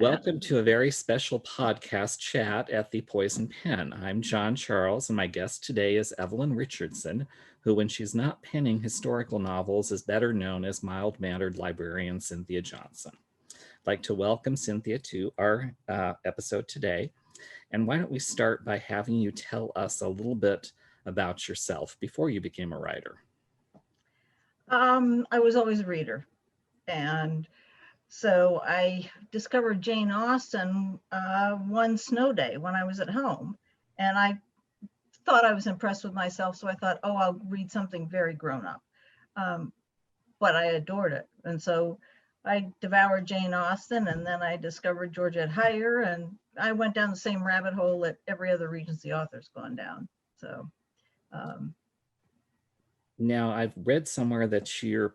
Welcome to a very special podcast chat at the Poison Pen. I'm John Charles, and my guest today is Evelyn Richardson, who, when she's not penning historical novels, is better known as mild-mannered librarian Cynthia Johnson. I'd like to welcome Cynthia to our episode today. And why don't we start by having you tell us a little bit about yourself before you became a writer? I was always a reader, and so I discovered Jane Austen one snow day when I was at home, and I thought I was impressed with myself, so I thought, oh, I'll read something very grown up. But I adored it, and so I devoured Jane Austen, and then I discovered Georgette Heyer, and I went down the same rabbit hole that every other Regency author's gone down. So. Now, I've read somewhere that you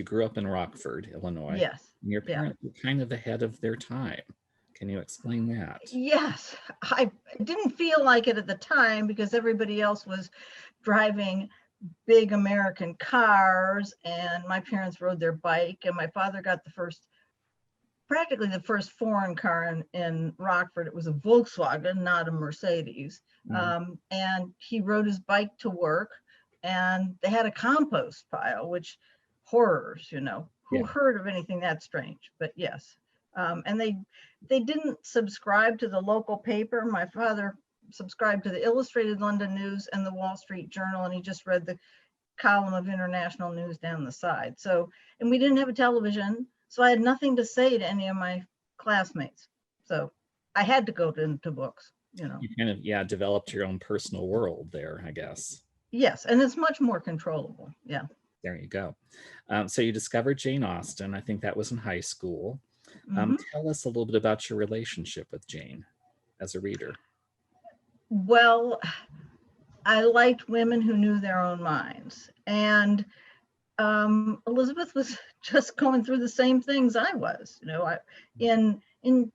grew up in Rockford, Illinois. Yes. And your parents were kind of ahead of their time. Can you explain that? Yes, I didn't feel like it at the time because everybody else was driving big American cars, and my parents rode their bike, and my father got practically the first foreign car in Rockford. It was a Volkswagen, not a Mercedes. And he rode his bike to work, and they had a compost pile, which horrors, who heard of anything that strange? But yes. And they didn't subscribe to the local paper. My father subscribed to the Illustrated London News and the Wall Street Journal, and he just read the column of international news down the side. So, and we didn't have a television, so I had nothing to say to any of my classmates. So I had to go into books, You kind of, developed your own personal world there, I guess. Yes, and it's much more controllable. Yeah. There you go. So you discovered Jane Austen. I think that was in high school. Tell us a little bit about your relationship with Jane as a reader. Well, I liked women who knew their own minds. And Elizabeth was just going through the same things I was. In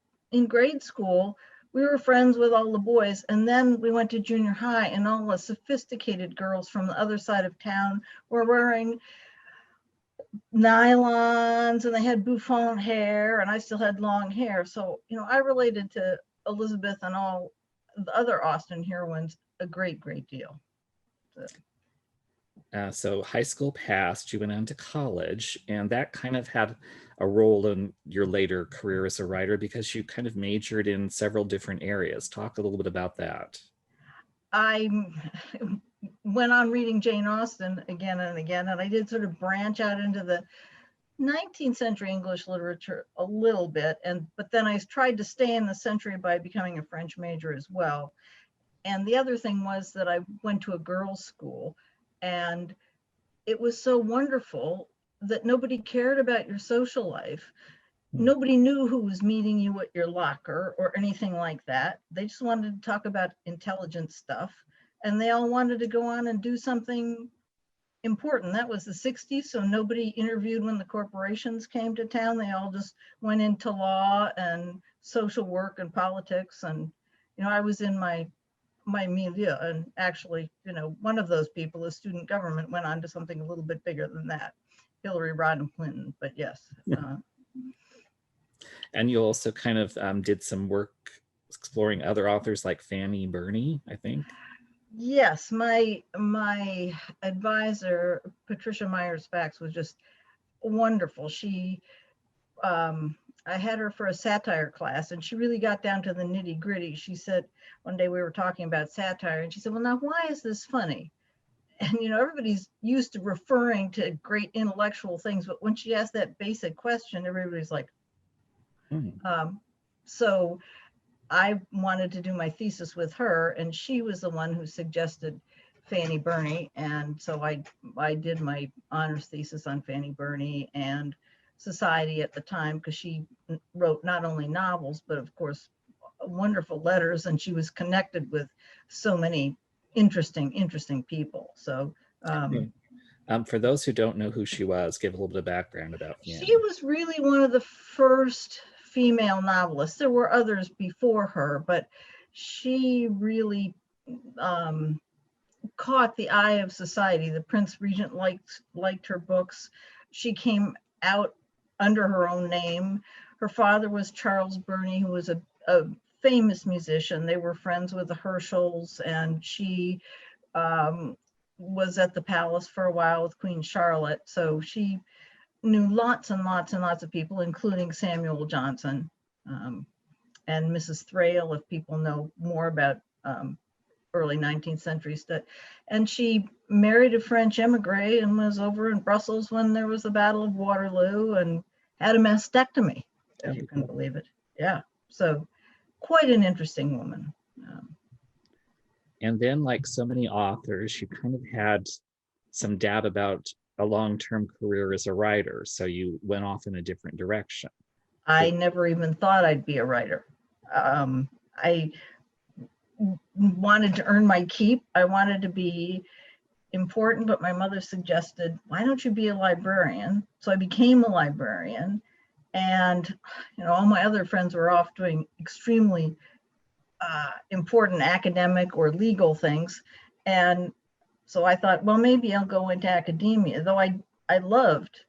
grade school, we were friends with all the boys, and then we went to junior high, and all the sophisticated girls from the other side of town were wearing nylons, and they had bouffant hair, and I still had long hair. So, I related to Elizabeth and all the other Austen heroines a great deal. So high school passed, you went on to college, and that kind of had a role in your later career as a writer because you kind of majored in several different areas. Talk a little bit about that. I went on reading Jane Austen again and again, and I did sort of branch out into the 19th century English literature a little bit, but then I tried to stay in the century by becoming a French major as well. And the other thing was that I went to a girls' school, and it was so wonderful that nobody cared about your social life. Nobody knew who was meeting you at your locker or anything like that. They just wanted to talk about intelligent stuff, and they all wanted to go on and do something important. That was the 60s, so nobody interviewed when the corporations came to town. They all just went into law and social work and politics. And, I was in my milieu, and actually, one of those people, is student government, went on to something a little bit bigger than that, Hillary Rodham Clinton. But yes. And you also kind of did some work exploring other authors like Fanny Burney, I think. Yes, my advisor, Patricia Myers-Fax, was just wonderful. She, I had her for a satire class, and she really got down to the nitty gritty. She said, one day we were talking about satire, and she said, well, now why is this funny? And, everybody's used to referring to great intellectual things, but when she asked that basic question, everybody's like, so I wanted to do my thesis with her, and she was the one who suggested Fanny Burney. And so I did my honors thesis on Fanny Burney and society at the time, because she wrote not only novels, but of course, wonderful letters, and she was connected with so many interesting people. So for those who don't know who she was, give a little bit of background about Fanny. She was really one of the first female novelists. There were others before her, but she really caught the eye of society. The Prince Regent liked her books. She came out under her own name. Her father was Charles Burney, who was a famous musician. They were friends with the Herschels, and she was at the palace for a while with Queen Charlotte. So she knew lots and lots and lots of people, including Samuel Johnson and Mrs. Thrale, if people know more about early 19th century stuff. And she married a French emigre and was over in Brussels when there was the Battle of Waterloo and had a mastectomy, if you can believe it. Yeah, so quite an interesting woman. And then, like so many authors, you kind of had some doubt about a long-term career as a writer, so you went off in a different direction. I never even thought I'd be a writer. I wanted to earn my keep. I wanted to be important, but my mother suggested, why don't you be a librarian? So I became a librarian, and all my other friends were off doing extremely important academic or legal things. And so I thought, well, maybe I'll go into academia, though I loved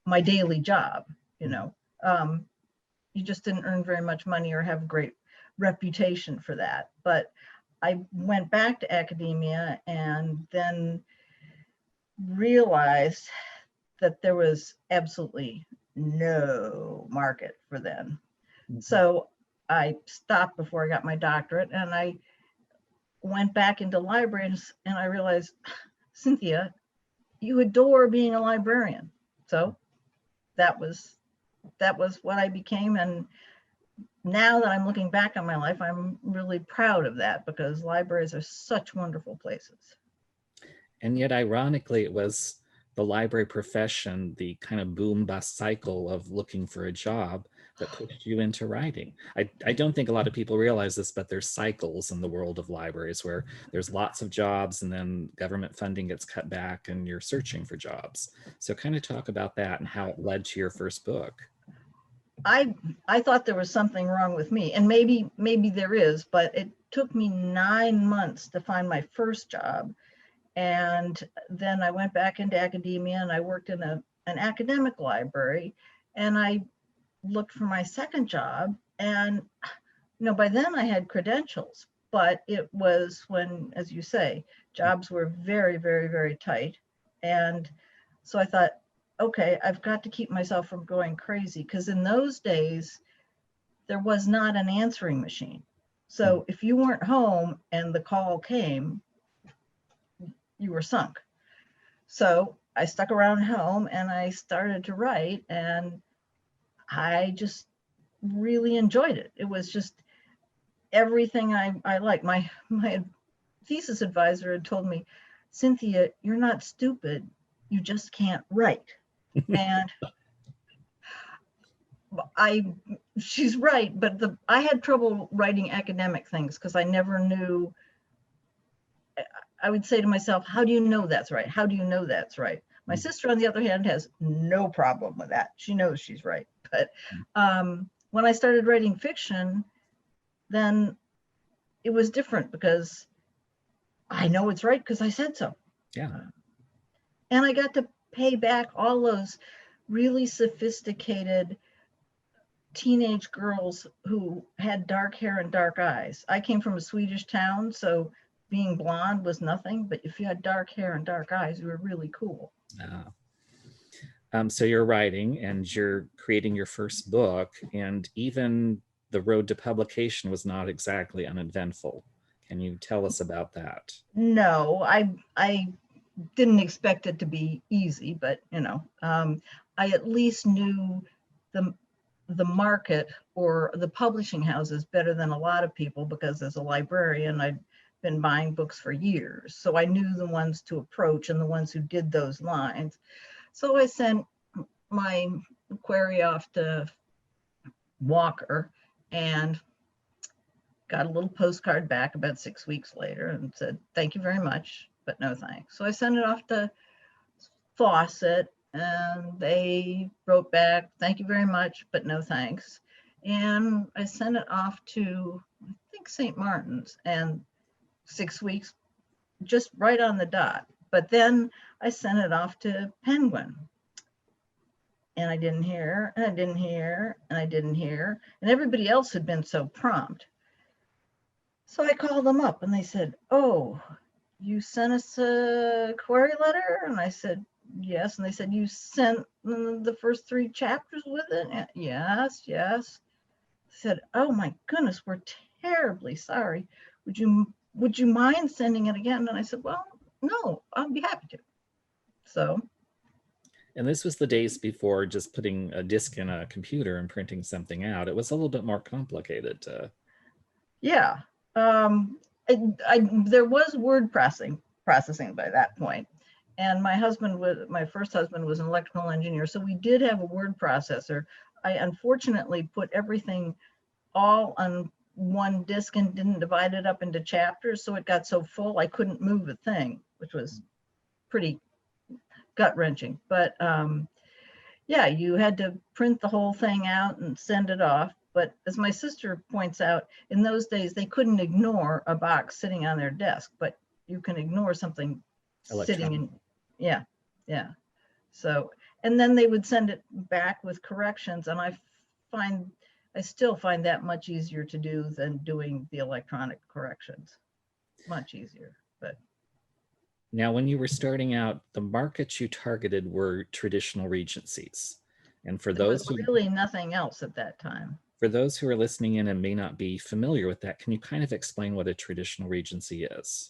my daily job. You just didn't earn very much money or have a great reputation for that. But I went back to academia and then realized that there was absolutely no market for them. Mm-hmm. So I stopped before I got my doctorate, and I went back into libraries, and I realized, Cynthia, you adore being a librarian. So that was what I became. And now that I'm looking back on my life, I'm really proud of that, because libraries are such wonderful places. And yet, ironically, it was the library profession, the kind of boom bust cycle of looking for a job, that pushed you into writing. I don't think a lot of people realize this, but there's cycles in the world of libraries where there's lots of jobs and then government funding gets cut back and you're searching for jobs. So kind of talk about that and how it led to your first book. I thought there was something wrong with me, and maybe there is, but it took me 9 months to find my first job. And then I went back into academia, and I worked in an academic library, and I looked for my second job. And by then I had credentials, but it was when, as you say, jobs were very, very, very tight. And so I thought, okay, I've got to keep myself from going crazy, because in those days there was not an answering machine. So if you weren't home and the call came, you were sunk. So I stuck around home and I started to write, and I just really enjoyed it. It was just everything I liked. My thesis advisor had told me, Cynthia, you're not stupid, you just can't write. And she's right, but I had trouble writing academic things because I never knew. I would say to myself, how do you know that's right? How do you know that's right? My sister, on the other hand, has no problem with that. She knows she's right. But when I started writing fiction, then it was different, because I know it's right because I said so. Yeah. And I got to pay back all those really sophisticated teenage girls who had dark hair and dark eyes. I came from a Swedish town, so being blonde was nothing, but if you had dark hair and dark eyes, you were really cool. So you're writing and you're creating your first book, and even the road to publication was not exactly uneventful. Can you tell us about that? No, I didn't expect it to be easy, but I at least knew the market or the publishing houses better than a lot of people, because as a librarian, I'd been buying books for years. So I knew the ones to approach and the ones who did those lines. So I sent my query off to Walker and got a little postcard back about 6 weeks later and said, thank you very much, but no thanks. So I sent it off to Fawcett, and they wrote back, thank you very much, but no thanks. And I sent it off to, I think, St. Martin's, and 6 weeks, just right on the dot. But then I sent it off to Penguin. And I didn't hear, and I didn't hear, and I didn't hear. And everybody else had been so prompt. So I called them up and they said, "Oh, you sent us a query letter?" And I said, "Yes." And they said, "You sent the first 3 chapters with it?" And, yes, yes. I said, "Oh my goodness, we're terribly sorry. Would you mind sending it again?" And I said, "Well, no, I'll be happy to." So And this was the days before just putting a disc in a computer and printing something out. It was a little bit more complicated. yeah, there was word processing by that point. And my first husband was an electrical engineer, so we did have a word processor. I unfortunately put everything all on one disc and didn't divide it up into chapters, so it got so full I couldn't move a thing, which was pretty gut-wrenching. But yeah, you had to print the whole thing out and send it off. But as my sister points out, in those days they couldn't ignore a box sitting on their desk, but you can ignore something sitting in. Yeah, yeah. So, and then they would send it back with corrections, and I still find that much easier to do than doing the electronic corrections. Much easier. But now, when you were starting out, the markets you targeted were traditional regencies. And there was really nothing else at that time. For those who are listening in and may not be familiar with that, can you kind of explain what a traditional regency is?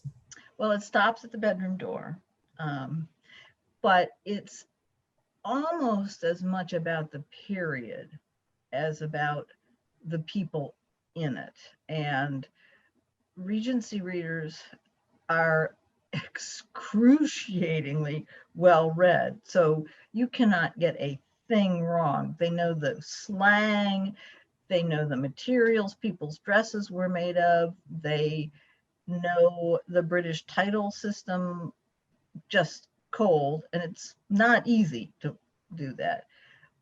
Well, it stops at the bedroom door, but it's almost as much about the period as about the people in it. And Regency readers are excruciatingly well read. So you cannot get a thing wrong. They know the slang, they know the materials people's dresses were made of, they know the British title system just cold, and it's not easy to do that.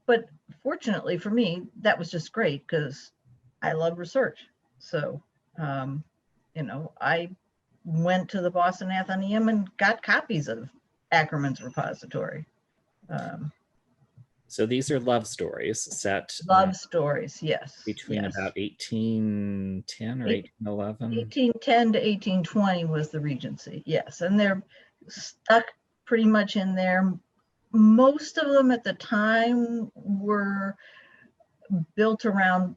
But fortunately for me, that was just great because I love research. So, I went to the Boston Athenaeum and got copies of Ackerman's repository. So these are love stories set Love stories, yes. between yes. about 1810 or 1811. 1810 to 1820 was the Regency, yes. And they're stuck pretty much in there. Most of them at the time were built around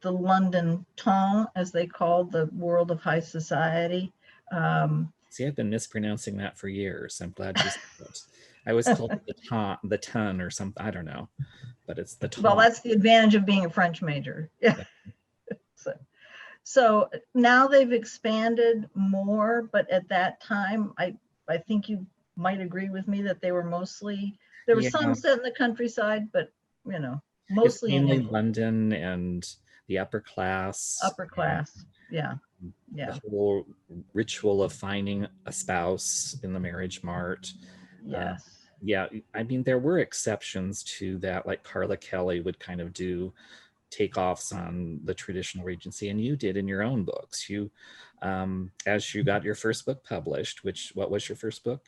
the London ton, as they called the world of high society. See, I've been mispronouncing that for years. I'm glad you said it. I always called it the ton or something. I don't know, but it's the ton. Well, that's the advantage of being a French major. Yeah. So now they've expanded more, but at that time, I think you might agree with me that they were mostly, there was some set in the countryside, but mostly it's mainly in London and the upper class. Upper class, yeah. The whole ritual of finding a spouse in the marriage mart. Yes. Yeah, I mean, there were exceptions to that, like Carla Kelly would kind of do takeoffs on the traditional Regency, and you did in your own books. You, as you got your first book published, what was your first book?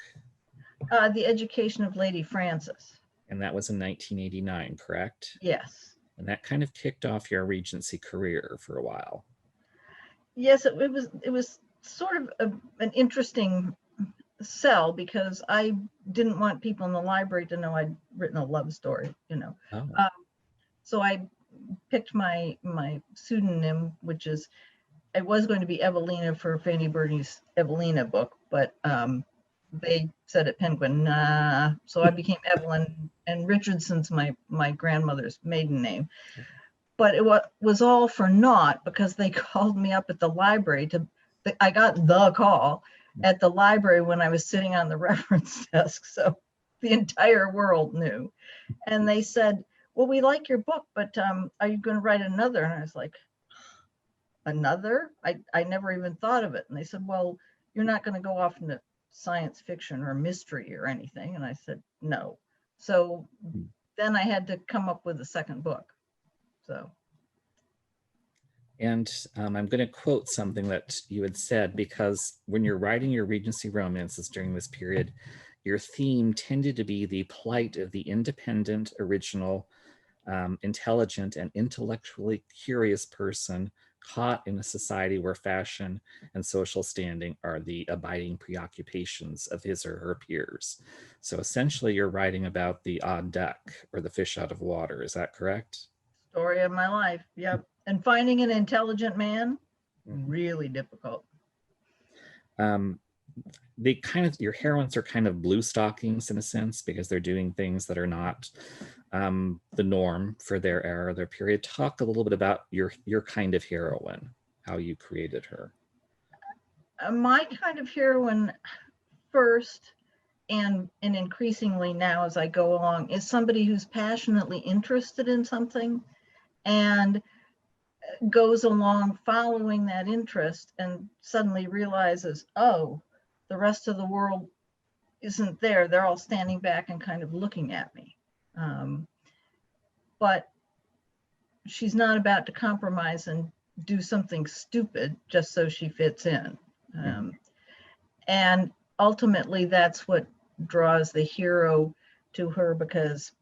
The Education of Lady Frances. And that was in 1989, correct? Yes. And that kind of kicked off your Regency career for a while. Yes, it was sort of an interesting sell because I didn't want people in the library to know I'd written a love story, Oh. So I picked my pseudonym, which is, it was going to be Evelina for Fanny Burney's Evelina book, but they said at Penguin, nah. So I became Evelyn, and Richardson's my grandmother's maiden name. But it was all for naught because they called me up at the library I got the call at the library when I was sitting on the reference desk. So the entire world knew. And they said, well, we like your book, but are you going to write another? And I was like, another? I never even thought of it. And they said, well, you're not going to go off into science fiction or mystery or anything. And I said, no. So then I had to come up with a second book. So. And I'm going to quote something that you had said, because when you're writing your Regency romances during this period, your theme tended to be the plight of the independent, original, intelligent, and intellectually curious person caught in a society where fashion and social standing are the abiding preoccupations of his or her peers. So essentially, you're writing about the odd duck or the fish out of water. Is that correct? Story of my life. Yep. And finding an intelligent man, really difficult. They kind of, your heroines are kind of blue stockings in a sense because they're doing things that are not the norm for their era, their period. Talk a little bit about your kind of heroine, how you created her. My kind of heroine first, and increasingly now as I go along, is somebody who's passionately interested in something and goes along following that interest and suddenly realizes, oh, the rest of the world isn't there. They're all standing back and kind of looking at me. But she's not about to compromise and do something stupid just so she fits in. And ultimately, that's what draws the hero to her, because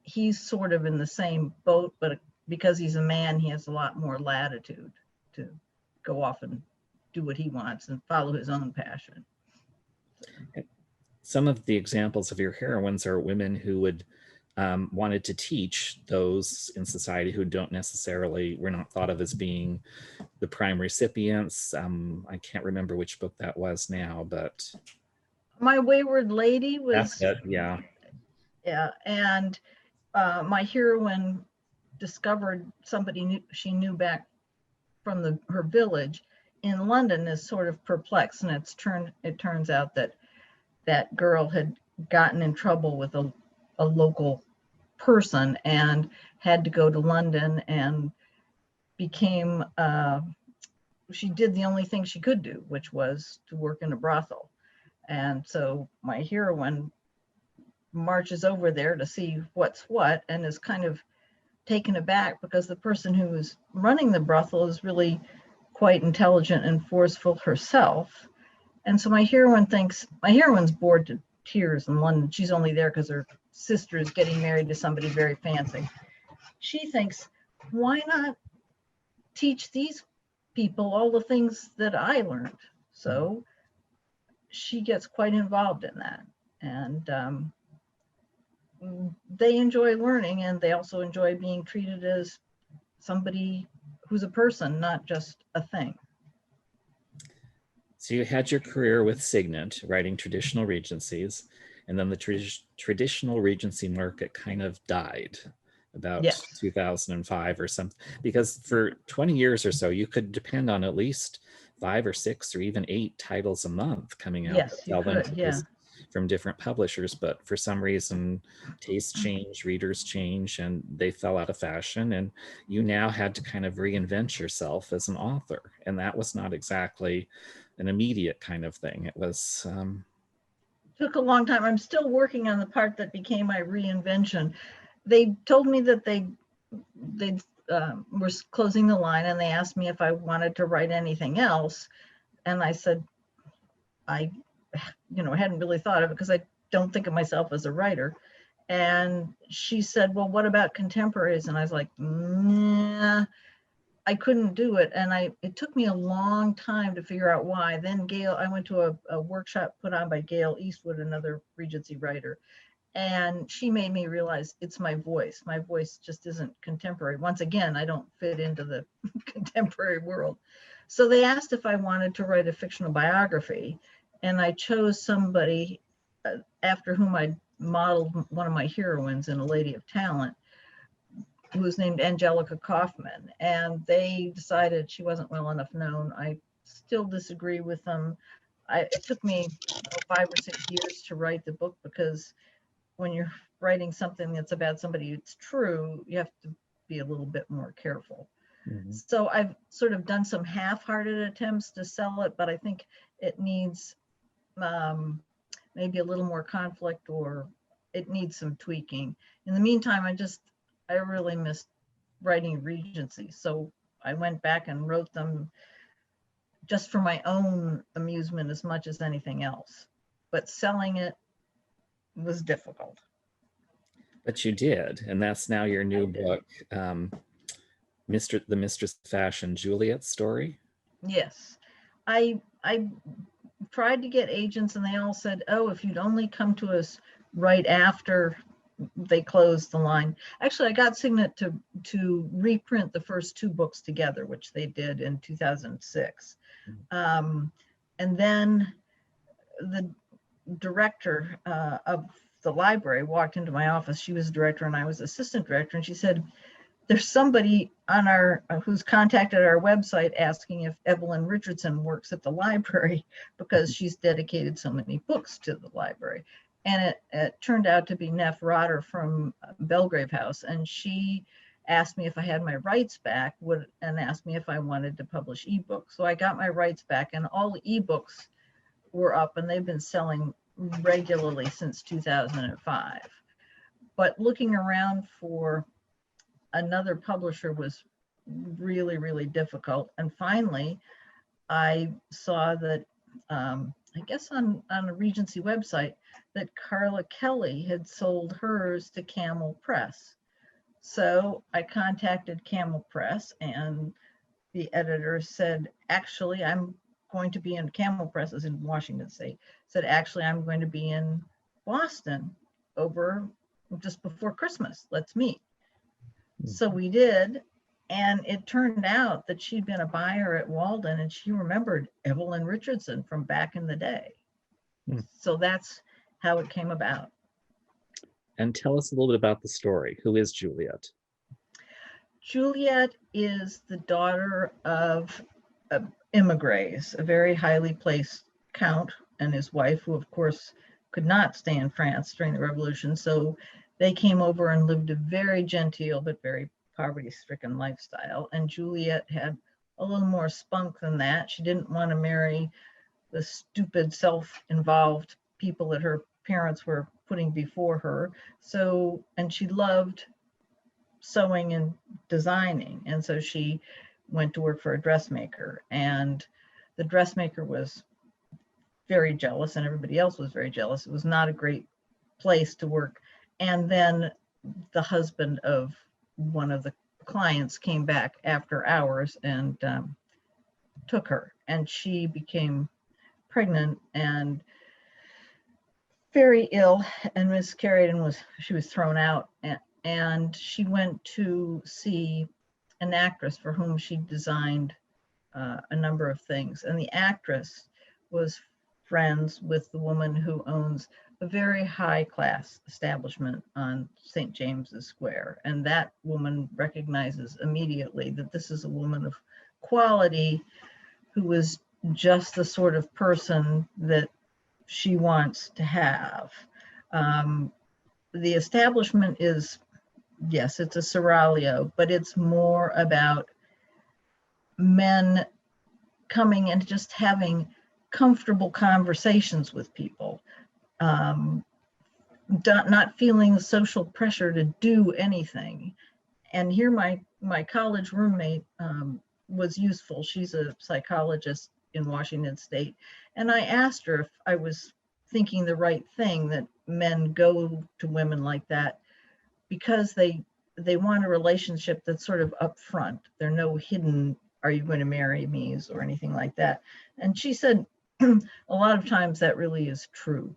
he's sort of in the same boat, but because he's a man, he has a lot more latitude to go off and do what he wants and follow his own passion. Some of the examples of your heroines are women who would wanted to teach those in society who don't necessarily, were not thought of as being the prime recipients. I can't remember which book that was now, but My Wayward Lady was, that's it, yeah. Yeah, and my heroine discovered somebody she knew back from her village in London is sort of perplexed, and it turns out that that girl had gotten in trouble with a local person and had to go to London and became she did the only thing she could do, which was to work in a brothel. And so my heroine marches over there to see what's what and is kind of taken aback because the person who is running the brothel is really quite intelligent and forceful herself. And so my heroine's bored to tears in London. She's only there because her sister is getting married to somebody very fancy. She thinks, why not teach these people all the things that I learned? So she gets quite involved in that. And they enjoy learning, and they also enjoy being treated as somebody who's a person, not just a thing. So you had your career with Signet, writing traditional regencies, and then the traditional regency market kind of died about 2005 or something, because for 20 years or so, you could depend on at least 5 or 6 or even 8 titles a month coming out. Yes, you could, yeah. From different publishers, but for some reason tastes change, readers change, and they fell out of fashion, and you now had to kind of reinvent yourself as an author, and that was not exactly an immediate kind of thing. It was took a long time. I'm still working on the part that became my reinvention. They told me that they were closing the line, and they asked me if I wanted to write anything else, and I said I hadn't really thought of it because I don't think of myself as a writer. And she said, well, what about contemporaries? And I was like, nah, I couldn't do it. And it took me a long time to figure out why. Then I went to a workshop put on by Gail Eastwood, another Regency writer. And she made me realize it's my voice. My voice just isn't contemporary. Once again, I don't fit into the contemporary world. So they asked if I wanted to write a fictional biography. And I chose somebody after whom I modeled one of my heroines in A Lady of Talent, who was named Angelica Kaufman. And they decided she wasn't well enough known. I still disagree with them. It took me 5 or 6 years to write the book, because when you're writing something that's about somebody who's true, you have to be a little bit more careful. Mm-hmm. So I've sort of done some half-hearted attempts to sell it, but I think it needs maybe a little more conflict, or it needs some tweaking. In the meantime, I really missed writing Regency. So I went back and wrote them just for my own amusement as much as anything else. But selling it, was difficult. But you did, and that's now your new book, The Mistress of Fashion, Juliet's story. Yes, I tried to get agents, and they all said, "Oh, if you'd only come to us right after they closed the line." Actually, I got Signet to reprint the first two books together, which they did in 2006. And then the director of the library walked into my office. She was director and I was assistant director, and she said, "There's somebody on our who's contacted our website asking if Evelyn Richardson works at the library because she's dedicated so many books to the library." And it turned out to be Neff Rotter from Belgrave House, and she asked me if I had my rights back, and asked me if I wanted to publish ebooks. So I got my rights back, and all the ebooks were up, and they've been selling regularly since 2005. But looking around for another publisher was really, really difficult. And finally, I saw that, I guess on a Regency website, that Carla Kelly had sold hers to Camel Press. So I contacted Camel Press, and the editor said, "Actually, I'm going to be in Camel Press is in Washington State." Said, "Actually, I'm going to be in Boston over just before Christmas. Let's meet." So we did, and it turned out that she'd been a buyer at Walden, and she remembered Evelyn Richardson from back in the day. So that's how it came about. And tell us a little bit about the story. Who is Juliet? Juliet is the daughter of immigrants, a very highly placed count and his wife, who of course could not stay in France during the Revolution. So they came over and lived a very genteel but very poverty-stricken lifestyle. And Juliet had a little more spunk than that. She didn't want to marry the stupid, self-involved people that her parents were putting before her. So, and she loved sewing and designing. And so she went to work for a dressmaker, and the dressmaker was very jealous, and everybody else was very jealous. It was not a great place to work. And then the husband of one of the clients came back after hours and took her, and she became pregnant and very ill and miscarried, and she was thrown out, and she went to see an actress for whom she designed a number of things. And the actress was friends with the woman who owns a very high class establishment on St. James's Square. And that woman recognizes immediately that this is a woman of quality who is just the sort of person that she wants to have. The establishment is, yes, it's a seraglio, but it's more about men coming and just having comfortable conversations with people, not feeling the social pressure to do anything. And here my college roommate was useful. She's a psychologist in Washington State. And I asked her if I was thinking the right thing, that men go to women like that because they want a relationship that's sort of upfront. There are no hidden, "Are you going to marry me?" or anything like that. And she said, a lot of times that really is true.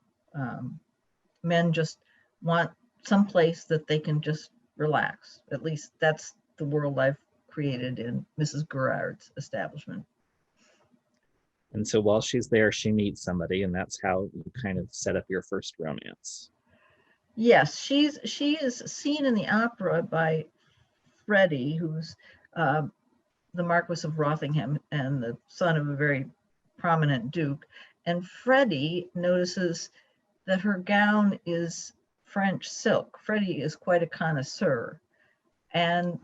Men just want some place that they can just relax. At least that's the world I've created in Mrs. Gerard's establishment. And so while she's there, she meets somebody, and that's how you kind of set up your first romance. Yes, she is seen in the opera by Freddie, who's the Marquis of Rothingham and the son of a very prominent duke. And Freddie notices that her gown is French silk. Freddie is quite a connoisseur. And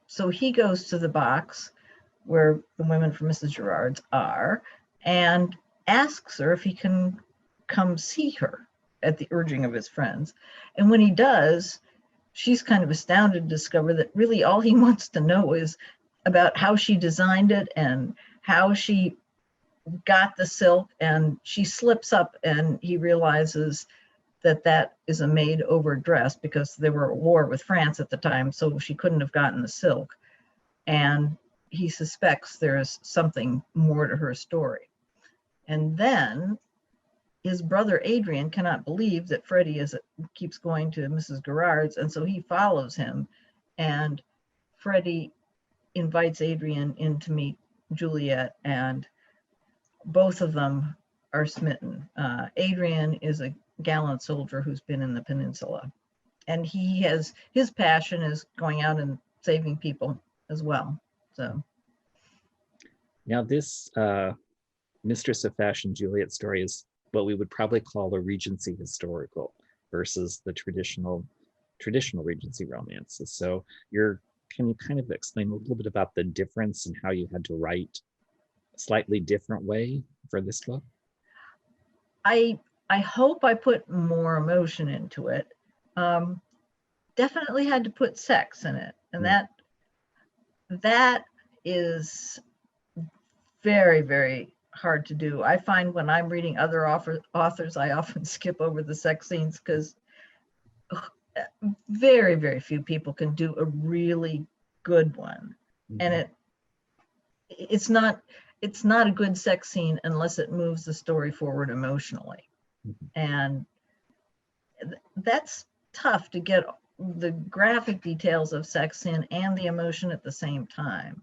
so he goes to the box where the women from Mrs. Gerard's are and asks her if he can come see her at the urging of his friends. And when he does, she's kind of astounded to discover that really all he wants to know is about how she designed it and how she got the silk. And she slips up and he realizes that is a made over dress because they were at war with France at the time, so she couldn't have gotten the silk. And he suspects there's something more to her story. And then his brother Adrian cannot believe that Freddie keeps going to Mrs. Garrard's, and so he follows him. And Freddie invites Adrian in to meet Juliet, and both of them are smitten. Adrian is a gallant soldier who's been in the peninsula, and his passion is going out and saving people as well. So now this Mistress of Fashion Juliet story is what we would probably call a Regency historical versus the traditional Regency romances. So can you kind of explain a little bit about the difference and how you had to write a slightly different way for this book? I hope I put more emotion into it. Definitely had to put sex in it, and that is very, very hard to do. I find when I'm reading other authors, I often skip over the sex scenes because very, very few people can do a really good one. And it's not a good sex scene unless it moves the story forward emotionally. And that's tough to get the graphic details of sex in and the emotion at the same time.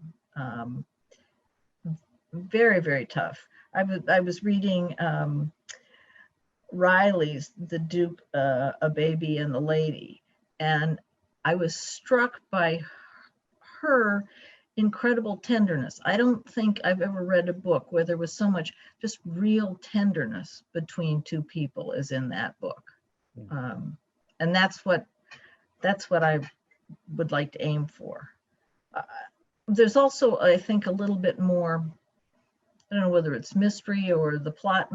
Very, very tough. I was reading Riley's The Duke, A Baby and the Lady, and I was struck by her incredible tenderness. I don't think I've ever read a book where there was so much just real tenderness between two people as in that book. And that's what I would like to aim for. There's also, I think, a little bit more, I don't know whether it's mystery or the plot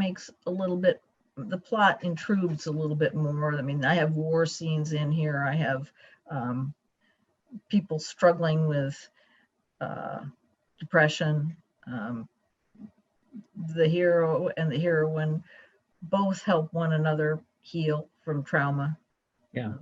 intrudes a little bit more. I mean, I have war scenes in here. I have people struggling with depression. The hero and the heroine both help one another heal from trauma. Yeah,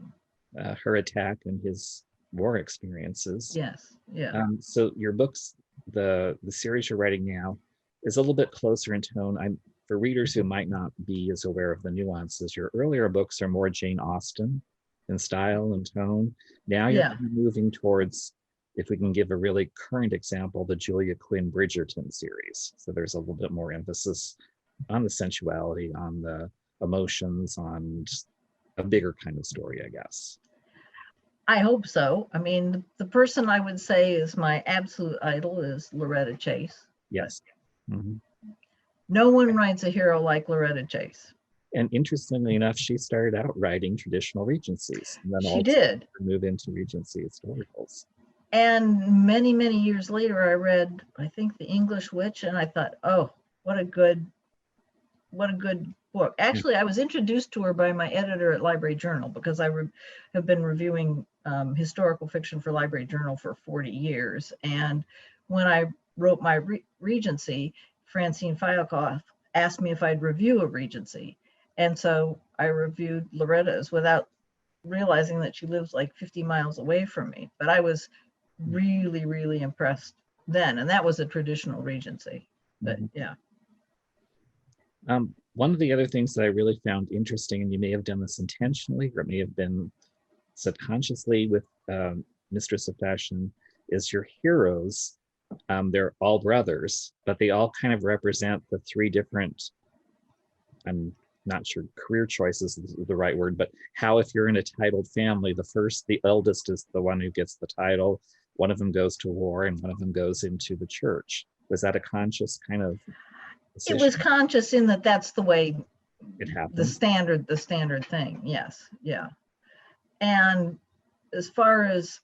her attack and his war experiences. Yes, yeah. So your books, the series you're writing now, is a little bit closer in tone. For readers who might not be as aware of the nuances, your earlier books are more Jane Austen in style and tone. Now you're moving towards, if we can give a really current example, the Julia Quinn Bridgerton series. So there's a little bit more emphasis on the sensuality, on the emotions, on a bigger kind of story, I guess. I hope so. I mean, the person I would say is my absolute idol is Loretta Chase. Yes. Mm-hmm. No one writes a hero like Loretta Chase. And interestingly enough, she started out writing traditional Regencies. And then she did move into Regency historicals. And many, many years later, I read, I think, The English Witch, and I thought, oh, what a good book. Actually, I was introduced to her by my editor at Library Journal because I have been reviewing historical fiction for Library Journal for 40 years. And when I wrote my Regency, Francine Fialkoff asked me if I'd review a Regency. And so I reviewed Loretta's without realizing that she lives like 50 miles away from me. But I was really, really impressed then. And that was a traditional Regency. But yeah. One of the other things that I really found interesting, and you may have done this intentionally, or it may have been subconsciously with Mistress of Fashion, is your heroes. They're all brothers, but they all kind of represent the three different, I'm not sure career choices is the right word, but how if you're in a titled family, the eldest is the one who gets the title, one of them goes to war, and one of them goes into the church. Was that a conscious kind of decision? It was conscious in that that's the way it happened. The standard thing. Yes. Yeah. And as far as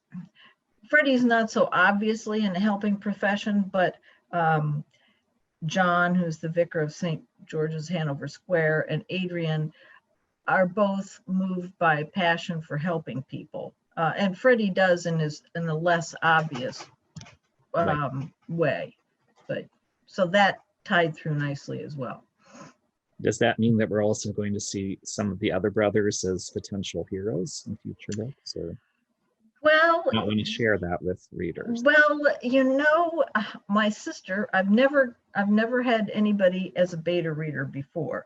Freddie's not so obviously in a helping profession, but John, who's the vicar of St. George's, Hanover Square, and Adrian are both moved by passion for helping people. And Freddie does in the less obvious way. But so that tied through nicely as well. Does that mean that we're also going to see some of the other brothers as potential heroes in future books, or Well, not want to share that with readers? well, my sister, I've never had anybody as a beta reader before,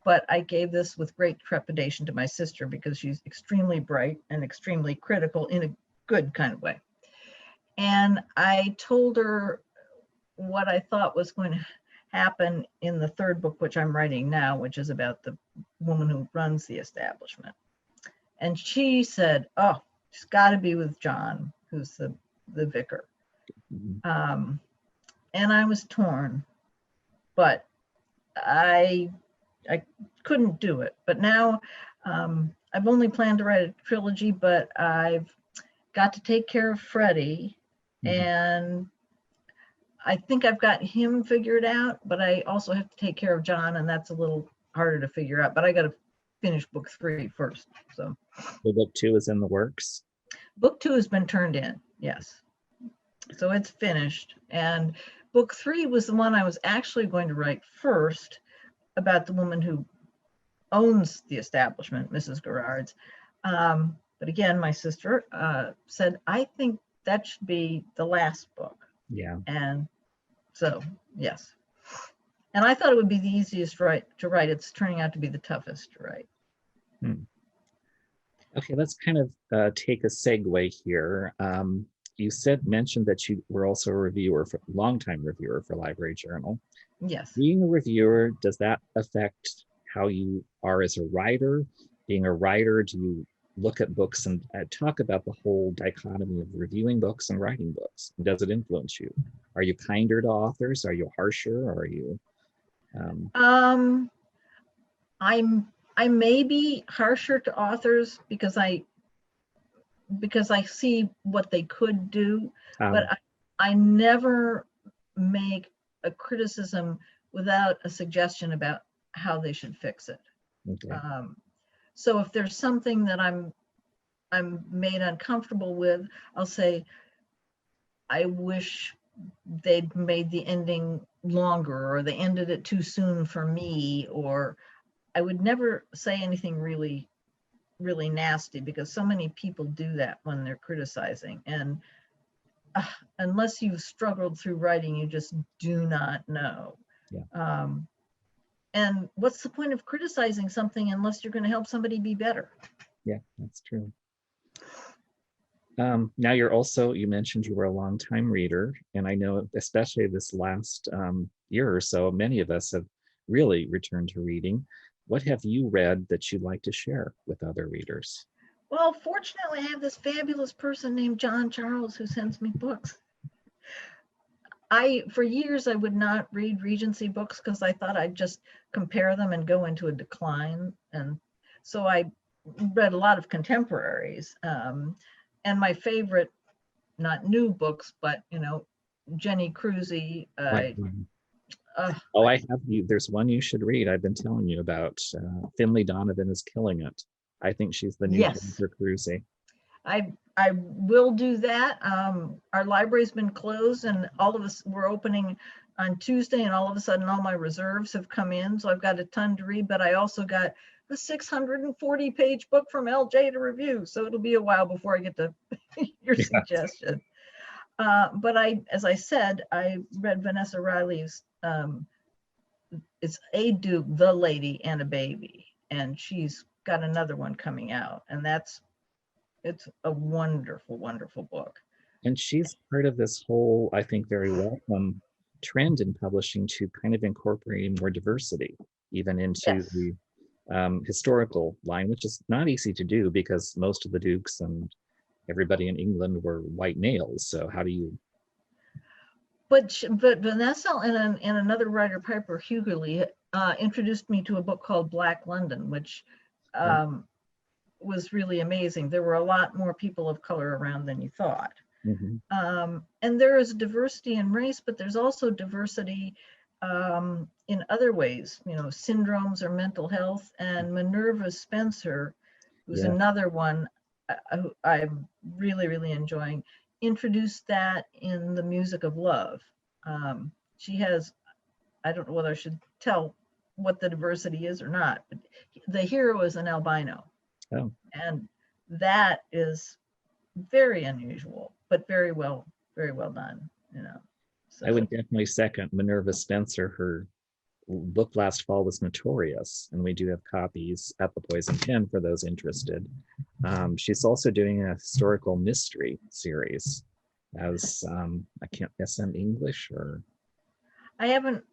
but I gave this with great trepidation to my sister because she's extremely bright and extremely critical in a good kind of way. And I told her what I thought was going to happen in the third book, which I'm writing now, which is about the woman who runs the establishment. And she said, "Oh, she's got to be with John, who's the vicar." Mhm. And I was torn, but I couldn't do it. But now I've only planned to write a trilogy, but I've got to take care of Freddie, Mhm. and I think I've got him figured out, but I also have to take care of John, and that's a little harder to figure out. But I got to finish book 3 first. So The book 2 is in the works. book 2 has been turned in, yes. So it's finished. And book 3 was the one I was actually going to write first, about the woman who owns the establishment, Mrs. Garrard's. But again, my sister said, "I think that should be the last book." Yeah. And so, yes. And I thought it would be the easiest to write. It's turning out to be the toughest to write. Hmm. Okay, let's kind of take a segue here. You mentioned that you were also a reviewer, longtime reviewer for Library Journal. Yes. Being a reviewer, does that affect how you are as a writer? Being a writer, do you look at books and talk about the whole dichotomy of reviewing books and writing books? Does it influence you? Are you kinder to authors? Are you harsher? Or are you? I'm I may be harsher to authors because I see what they could do, but Um, I never make a criticism without a suggestion about how they should fix it. okay. So if there's something that I'm made uncomfortable with, I'll say, "I wish they'd made the ending longer, or they ended it too soon for me," or I would never say anything really nasty, because so many people do that when they're criticizing. And unless you've struggled through writing, you just do not know. Yeah. And what's the point of criticizing something unless you're going to help somebody be better? Yeah, that's true. Now you mentioned you were a longtime reader, and I know especially this last year or so, many of us have really returned to reading. What have you read that you'd like to share with other readers? Well, fortunately, I have this fabulous person named John Charles who sends me books. For years, I would not read Regency books because I thought I'd just compare them and go into a decline. And so I read a lot of contemporaries. And my favorite, not new books, but, Jenny Cruzy. Like, oh, I have you. There's one you should read. I've been telling you about. Finley Donovan is killing it. I think she's the new Yes, Jennifer Cruzy. I will do that. Our library's been closed, and all of us were opening on Tuesday, and all of a sudden all my reserves have come in. So I've got a ton to read, but I also got a 640-page book from LJ to review. So it'll be a while before I get to your Yeah. suggestion. But as I said, I read Vanessa Riley's, it's A Duke, The Lady and a Baby. And she's got another one coming out, and it's a wonderful, wonderful book. And she's part of this whole, I think, very welcome trend in publishing to kind of incorporating more diversity, even into Yes. the historical line, which is not easy to do because most of the dukes and everybody in England were white males. So how do you? But Vanessa and another writer, Piper Hughley, introduced me to a book called Black London, which was really amazing. There were a lot more people of color around than you thought. Mm-hmm. And there is diversity in race, but there's also diversity in other ways, syndromes or mental health. And Minerva Spencer, who's another one I'm really, really enjoying, introduced that in The Music of Love. She has, I don't know whether I should tell what the diversity is or not. But the hero is an albino. Oh. And that is very unusual, but very well done, you know. So I would definitely second Minerva Spencer. Her book last fall was Notorious, and we do have copies at the Poison Pen for those interested. She's also doing a historical mystery series as I can't SM English or I haven't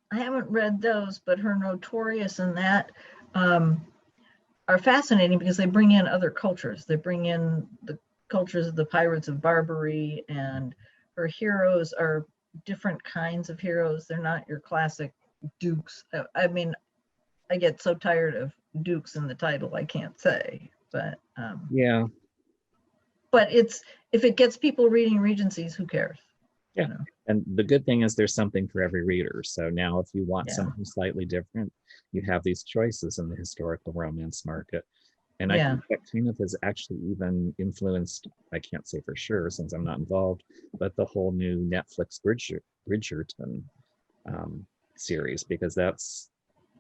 read those, but her Notorious and that are fascinating because they bring in other cultures. They bring in the cultures of the pirates of Barbary, and her heroes are different kinds of heroes. They're not your classic dukes. I mean, I get so tired of dukes in the title, I can't say, but yeah. But it's, if it gets people reading Regencies, who cares? Yeah. You know? And the good thing is there's something for every reader. So now if you want Yeah. something slightly different, you have these choices in the historical romance market. And I Yeah. think that kind of has actually even influenced, I can't say for sure since I'm not involved, but the whole new Netflix Bridgerton series, because that's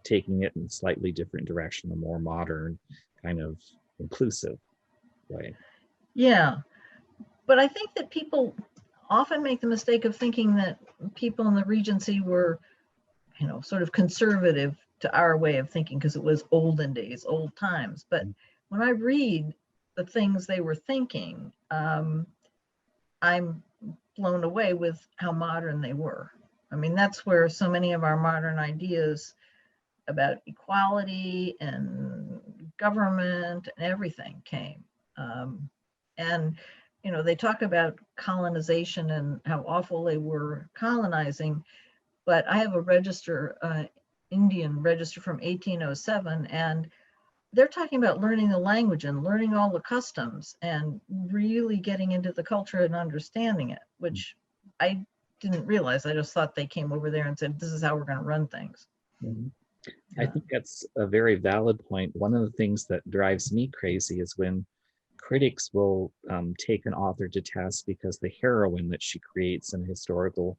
taking it in a slightly different direction, a more modern, kind of inclusive way. Yeah. But I think that people often make the mistake of thinking that people in the Regency were, you know, sort of conservative to our way of thinking because it was olden days, old times. But when I read the things they were thinking, I'm blown away with how modern they were. I mean, that's where so many of our modern ideas about equality and government and everything came. And, you know, they talk about colonization and how awful they were colonizing, but I have a register, Indian register from 1807, and they're talking about learning the language and learning all the customs and really getting into the culture and understanding it, which I didn't realize. I just thought they came over there and said, this is how we're going to run things. Mm-hmm. Yeah. I think that's a very valid point. One of the things that drives me crazy is when critics will take an author to task because the heroine that she creates in historical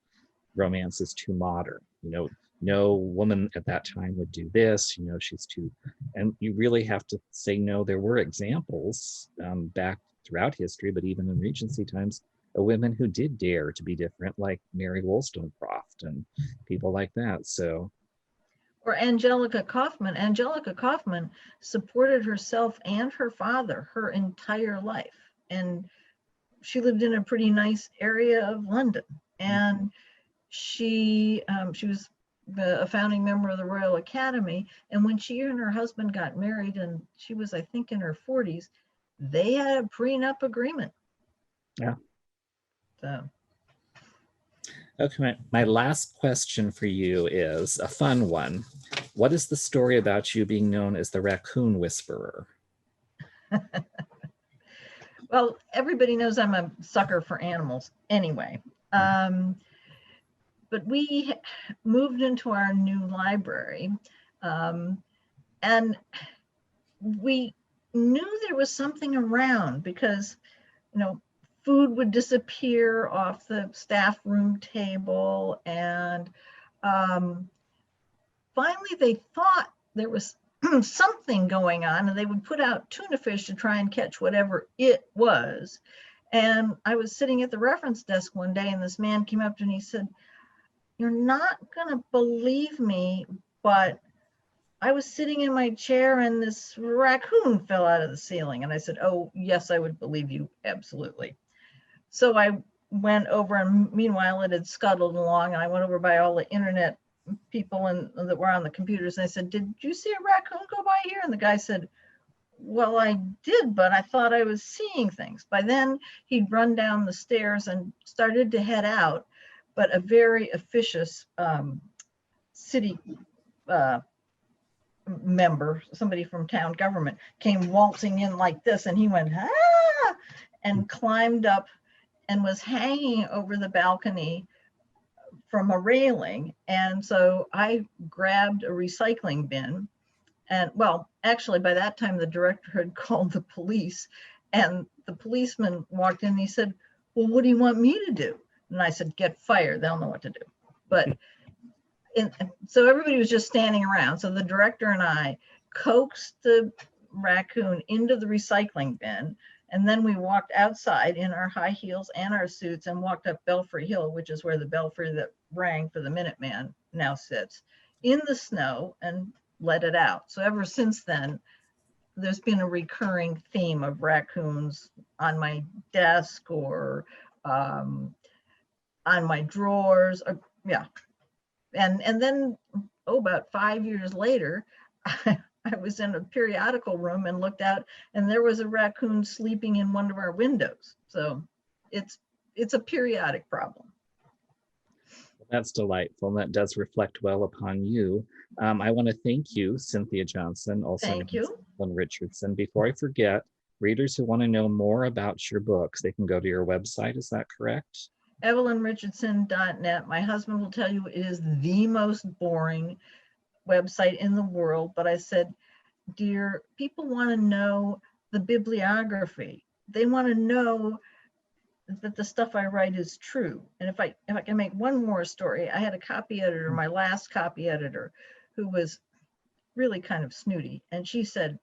romance is too modern. You know, no woman at that time would do this. You know, she's too, and you really have to say no. There were examples back throughout history, but even in Regency times, of women who did dare to be different, like Mary Wollstonecraft and people like that. So. Or Angelica Kaufman. Angelica Kaufman supported herself and her father her entire life. And she lived in a pretty nice area of London. And she was a founding member of the Royal Academy. And when she and her husband got married, and she was, I think, in her 40s, they had a prenup agreement. Yeah. So. Okay, my last question for you is a fun one. What is the story about you being known as the Raccoon Whisperer? Well, everybody knows I'm a sucker for animals anyway. But we moved into our new library, and we knew there was something around because, you know, food would disappear off the staff room table, and finally they thought there was something going on, and they would put out tuna fish to try and catch whatever it was. And I was sitting at the reference desk one day, and this man came up to me and he said, "You're not gonna believe me, but I was sitting in my chair and this raccoon fell out of the ceiling." And I said, "Oh, yes, I would believe you, absolutely." So I went over, and meanwhile it had scuttled along, and I went over by all the internet people that were on the computers, and I said, "Did you see a raccoon go by here?" And the guy said, "Well, I did, but I thought I was seeing things." By then he'd run down the stairs and started to head out, but a very officious city member, somebody from town government, came waltzing in like this, and he went, "Ah!" and climbed up and was hanging over the balcony from a railing. And so I grabbed a recycling bin, and well, actually by that time the director had called the police, and the policeman walked in and he said, "Well, what do you want me to do?" And I said, "Get fired, they'll know what to do." But So everybody was just standing around. So the director and I coaxed the raccoon into the recycling bin. And then we walked outside in our high heels and our suits and walked up Belfry Hill, which is where the belfry that rang for the Minuteman now sits, in the snow, and let it out. So ever since then, there's been a recurring theme of raccoons on my desk or on my drawers. Yeah. And then, about 5 years later, I was in a periodical room and looked out, and there was a raccoon sleeping in one of our windows. So it's a periodic problem. That's delightful, and that does reflect well upon you. I want to thank you, Cynthia Johnson, also known Thank as you. Evelyn Richardson. Before I forget, readers who want to know more about your books, they can go to your website. Is that correct? EvelynRichardson.net. My husband will tell you it is the most boring website in the world, but I said, dear, people want to know the bibliography. They want to know that the stuff I write is true. And if I can make one more story, I had a copy editor, my last copy editor, who was really kind of snooty. And she said,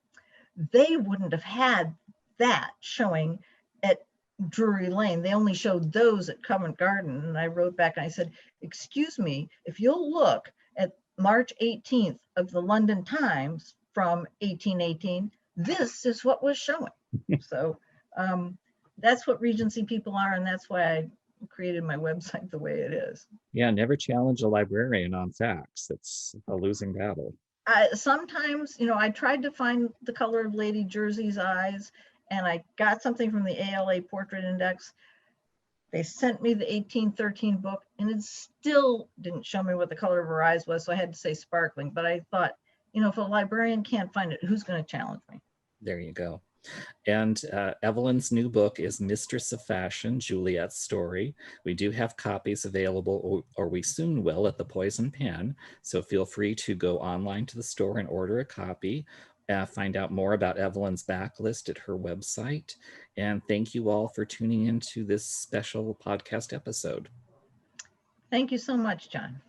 they wouldn't have had that showing at Drury Lane. They only showed those at Covent Garden. And I wrote back and I said, excuse me, if you'll look at March 18th of the London Times from 1818, this is what was showing. So that's what Regency people are, and that's why I created my website the way it is. Yeah, never challenge a librarian on facts. It's a losing battle. Sometimes, I tried to find the color of Lady Jersey's eyes, and I got something from the ALA Portrait Index. They sent me the 1813 book, and it still didn't show me what the color of her eyes was, so I had to say sparkling. But I thought, if a librarian can't find it, who's going to challenge me? There you go. And Evelyn's new book is Mistress of Fashion, Juliette's Story. We do have copies available, or we soon will, at the Poison Pen. So feel free to go online to the store and order a copy. Find out more about Evelyn's backlist at her website. And thank you all for tuning into this special podcast episode. Thank you so much, John.